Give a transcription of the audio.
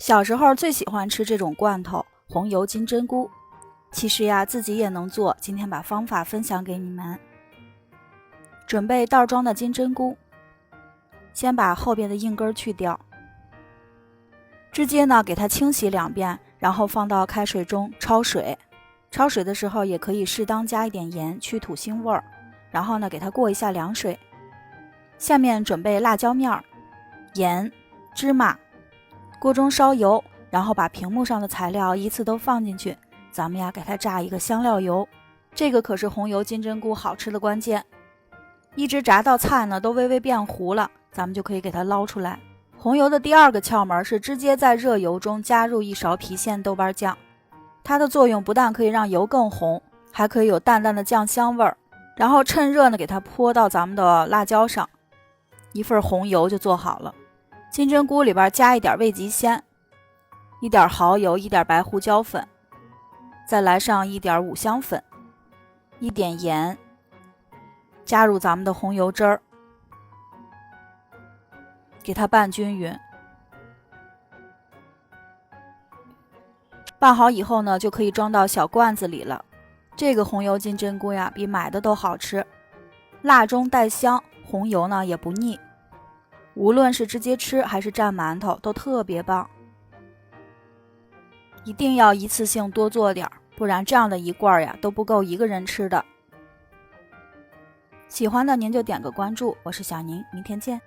小时候最喜欢吃这种罐头红油金针菇，其实呀自己也能做，今天把方法分享给你们。准备袋装的金针菇，先把后边的硬根去掉，直接呢给它清洗2遍，然后放到开水中焯水。焯水的时候也可以适当加一点盐，去土腥味儿。然后呢给它过一下凉水。下面准备辣椒面、盐、芝麻，锅中烧油，然后把屏幕上的材料依次都放进去，咱们呀给它炸一个香料油。这个可是红油金针菇好吃的关键。一直炸到菜呢都微微变糊了，咱们就可以给它捞出来。红油的第2个窍门是直接在热油中加入1勺郫县豆瓣酱，它的作用不但可以让油更红，还可以有淡淡的酱香味儿。然后趁热呢给它泼到咱们的辣椒上，一份红油就做好了。金针菇里边加一点味极鲜，一点蚝油，一点白胡椒粉，再来上一点五香粉，一点盐，加入咱们的红油汁儿，给它拌均匀。拌好以后呢就可以装到小罐子里了。这个红油金针菇呀比买的都好吃，辣中带香，红油呢也不腻，无论是直接吃还是蘸馒头都特别棒。一定要一次性多做点，不然这样的一罐呀都不够1个人吃的。喜欢的您就点个关注，我是小宁，明天见。